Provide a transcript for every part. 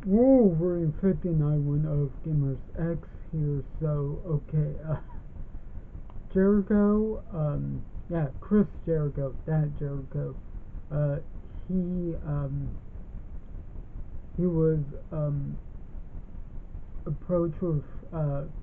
Wolverine 59 of Gamers X here. So, okay, Jericho, yeah, Chris Jericho, that Jericho, uh, he, he was, approached with,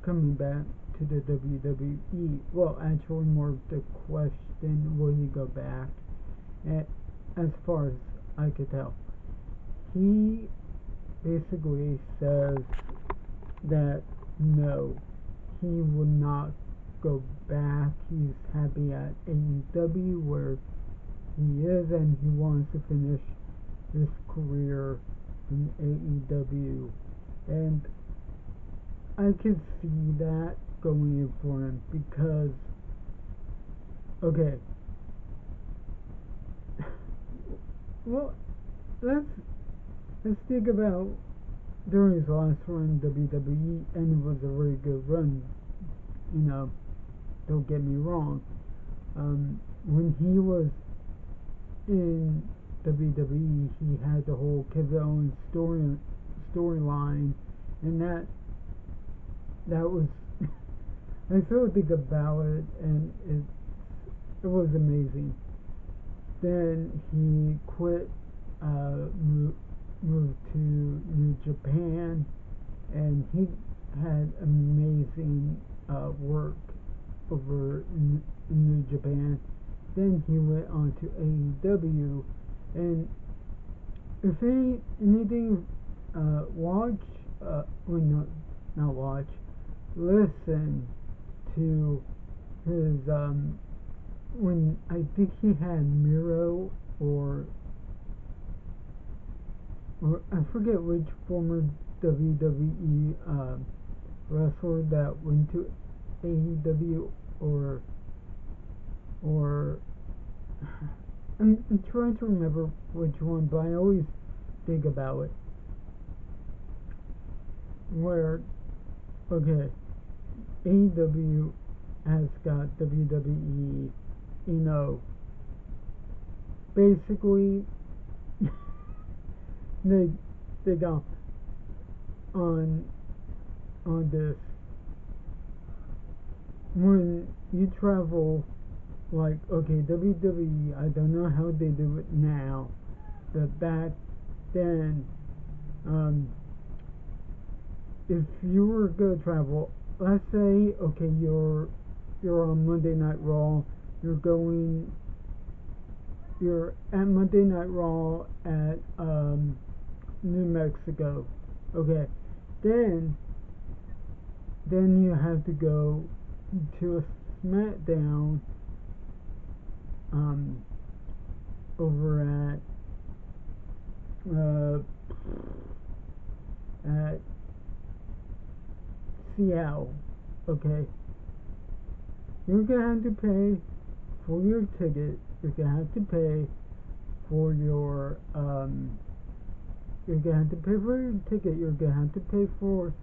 coming back to the WWE. Well, actually, more of the question, will he go back? And as far as I could tell, he basically says that no, he would not go back. He's happy at AEW where he is, and he wants to finish his career in AEW. And I could see that going in for him because, okay, well, let's let's think about during his last run in WWE, and it was a very good run. You know, don't get me wrong. When he was in WWE, he had the whole Kevin Owens storyline, and that was I still think about it, and it was amazing. Then he quit, moved to New Japan, and he had amazing work over in New Japan. Then he went on to AEW, and if anything, watch, well, not watch, listen to his, when I think he had Miro, or I forget which former WWE wrestler that went to AEW, or I'm trying to remember which one, but I always think about it. Where, okay, AEW has got WWE, you know, basically they they got on this when you travel, like, okay, WWE, I don't know how they do it now, but back then, um, if you were gonna travel, let's say, okay, you're on Monday Night Raw, you're going, you're at Monday Night Raw at New Mexico, okay, then then you have to go to a SmackDown, um, over uh, at Seattle. Okay, you're gonna have to pay for your ticket. You're gonna have to pay for your You're gonna have to pay for your ticket. You're gonna have to pay for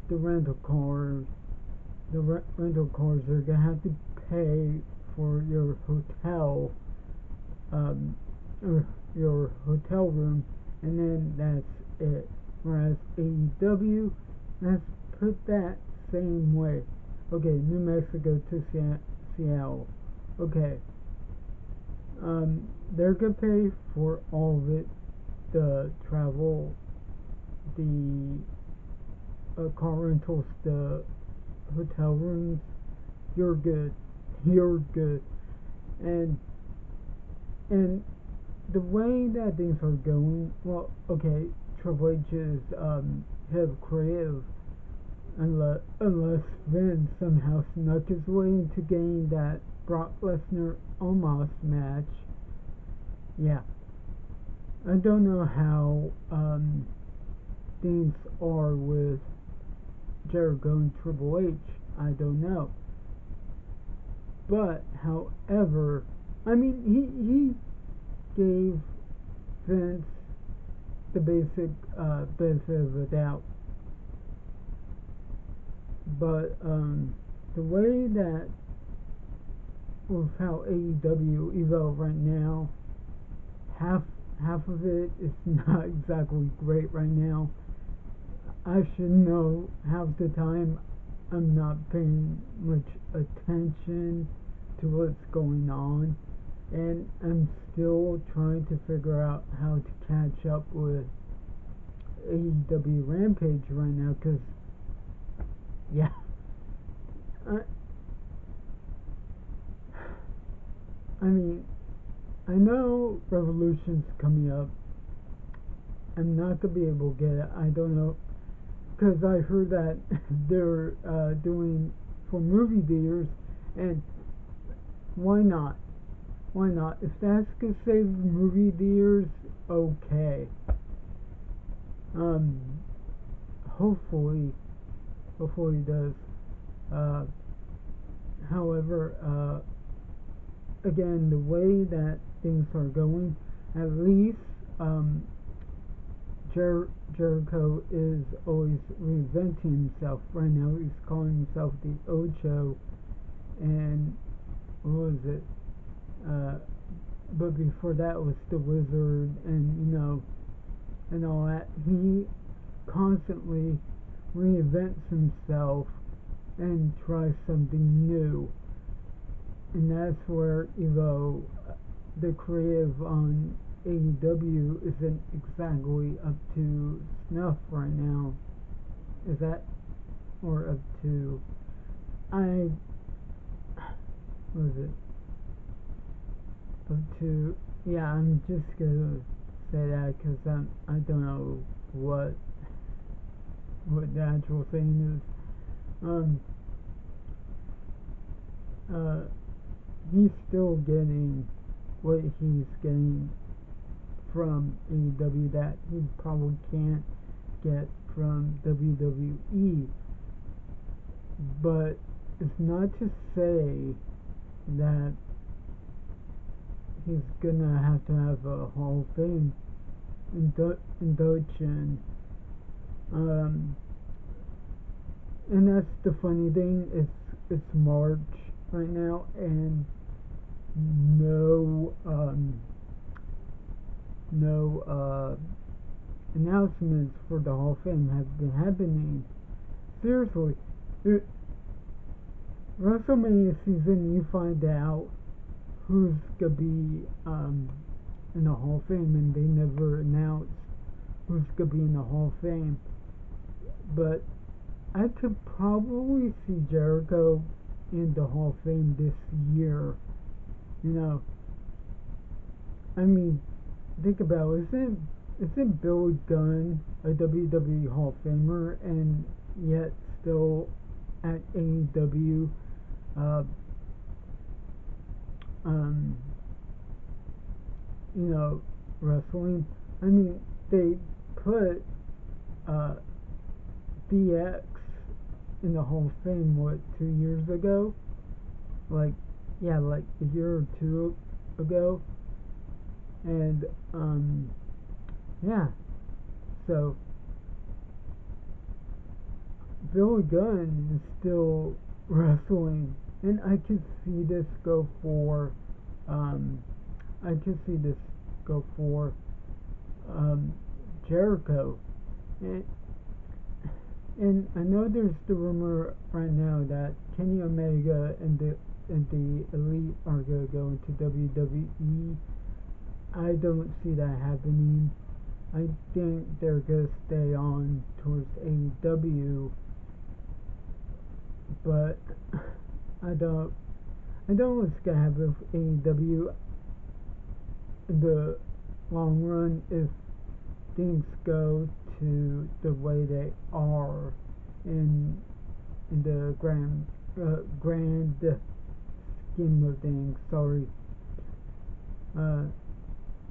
the rental cars. Rental cars. You're gonna have to pay for your hotel, um, or your hotel room, and then that's it. Whereas AEW, let's put that same way. Okay, New Mexico to Seattle. Okay, they're gonna pay for all of it, the travel, the car rentals, the hotel rooms. You're good. You're good. And and the way that things are going, well, okay, Triple H is head of creative, unless Vince somehow snuck his way into getting that Brock Lesnar Omos match. Yeah, I don't know how things are with Jericho and Triple H. I don't know. But however, I mean, he gave Vince the basic benefit of the doubt, but the way that with how AEW evolved right now, half half of it is not exactly great right now, I should know half the time I'm not paying much attention to what's going on, and I'm still trying to figure out how to catch up with AEW Rampage right now, because, yeah, I, I mean, I know Revolution's coming up. I'm not gonna be able to get it. I don't know, because I heard that they're doing for movie theaters, and why not? Why not? If that's gonna save movie theaters, okay. Um, hopefully, hopefully it does. Uh, however, again, the way that things are going, at least um, Jericho is always reinventing himself. Right now, he's calling himself the Ocho, and what was it? Uh, but before that was the Wizard, and and all that. He constantly reinvents himself and tries something new, and that's where the creative on AEW isn't exactly up to snuff right now. Is that or up to I what is it up to? Yeah, I'm just gonna say that because I don't know what what the actual thing is. Um, uh, he's still getting what he's getting from AEW that he probably can't get from WWE. But it's not to say that he's gonna have a Hall of Fame induction. Um, and that's the funny thing. It's March right now, and no no announcements for the Hall of Fame have been happening. Seriously, it, WrestleMania season, you find out who's gonna be in the Hall of Fame, and they never announced who's gonna be in the Hall of Fame. But I could probably see Jericho in the Hall of Fame this year. You know, I mean, think about it. Isn't Billy Gunn a WWE Hall of Famer and yet still at AEW? Uh, um, you know, wrestling. I mean, they put uh, DX in the Hall of Fame, what, 2 years ago? Like, yeah, like a year or two ago. And, yeah. So, Billy Gunn is still wrestling. And I could see this go for, um, I could see this go for, Jericho. And, and I know there's the rumor right now that Kenny Omega and the Elite are gonna go into WWE. I don't see that happening. I think they're gonna stay on towards AEW, but I don't know what's gonna happen with AEW in the long run if things go to the way they are in the grand scheme of things. Sorry, uh,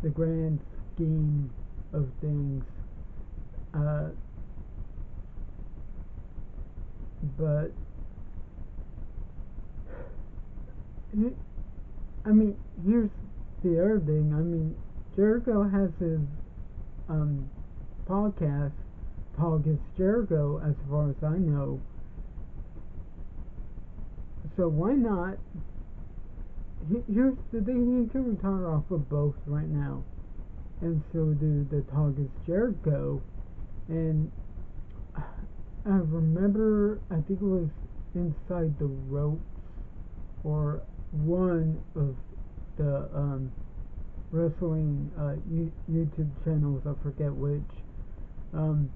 the grand scheme of things. Uh, but I mean, here's the other thing. I mean, Jericho has his podcast, Paul Gets Jericho, as far as I know. So why not? Here's the thing: he can retire off of both right now, and so do the Paul Gets Jericho, and I remember, I think it was Inside the Ropes or one of the wrestling YouTube channels, I forget which. Um,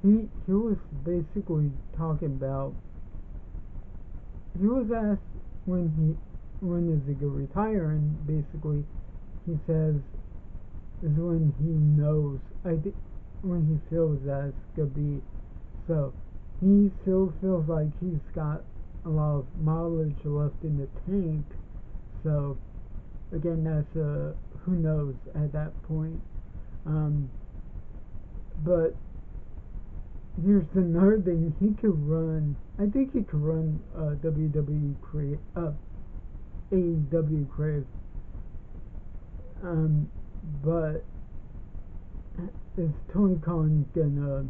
he was basically talking about, he was asked when is he gonna retire, and basically he says is when he knows, I think when he feels that's gonna be. So he still feels like he's got a lot of mileage left in the tank. So again, that's who knows at that point. Um, but here's another thing: he could run. I think he could run WWE create AEW create. But is Tony Khan gonna?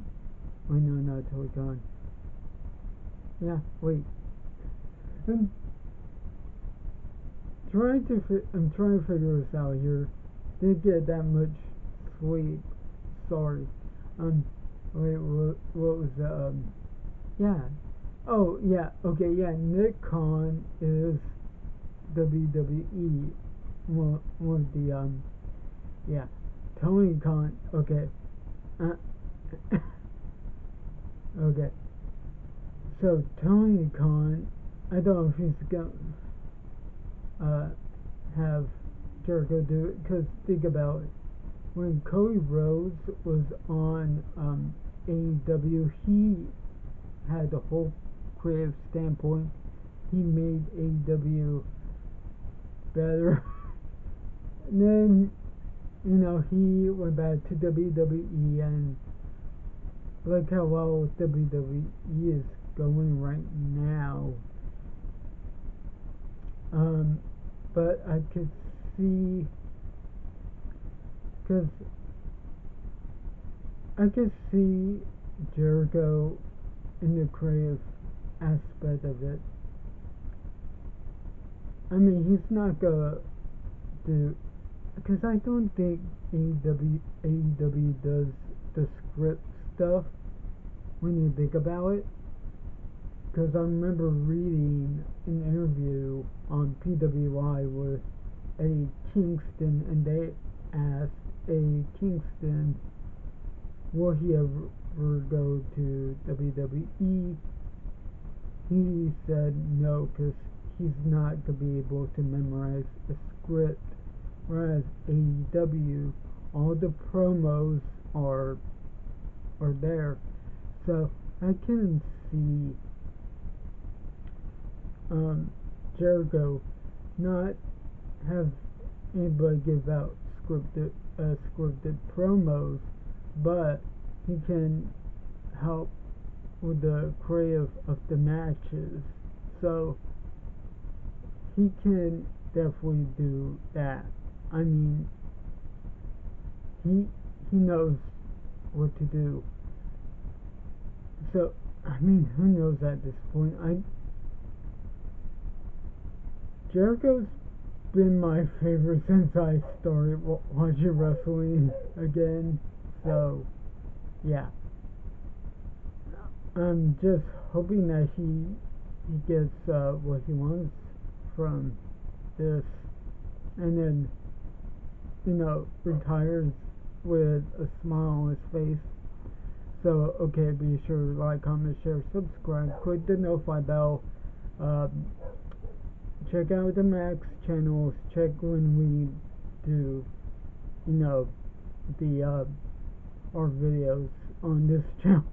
Wait, no, not Tony Khan. Yeah, wait. I'm I'm trying to figure this out here. Didn't get that much sleep. Sorry. Wait, what was that? Yeah. Oh, yeah. Okay, yeah. Nick Khan is WWE. One of the yeah. Tony Khan. Okay. Uh, okay. So Tony Khan, I don't know if he's gonna have Jericho do it, because think about it. When Cody Rhodes was on AEW, he had the whole creative standpoint. He made AEW better. And then, he went back to WWE, and look how well WWE is going right now. But I could see, because I could see Jericho in the creative aspect of it. I mean, he's not gonna do, because I don't think AEW does the script stuff when you think about it. Because I remember reading an interview on PWI with a Kingston, and they asked a Kingston, will he ever go to WWE? He said no, because he's not going to be able to memorize the script. Whereas AEW, all the promos are there. So I can see Jericho not have anybody give out scripted promos, but he can help with the creative of the matches. So he can definitely do that. I mean, he knows what to do. So I mean, who knows at this point? Jericho's been my favorite since I started watching wrestling again. So yeah, I'm just hoping that he gets what he wants from this, and then retires with a smile on his face. So okay, be sure to like, comment, share, subscribe, click the notify bell. Check out the Mack's channels. Check when we do, the our videos on this channel.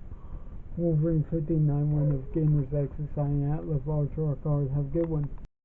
Wolverine 59, one of Gamers X, signing out. Love all your cards. Have a good one.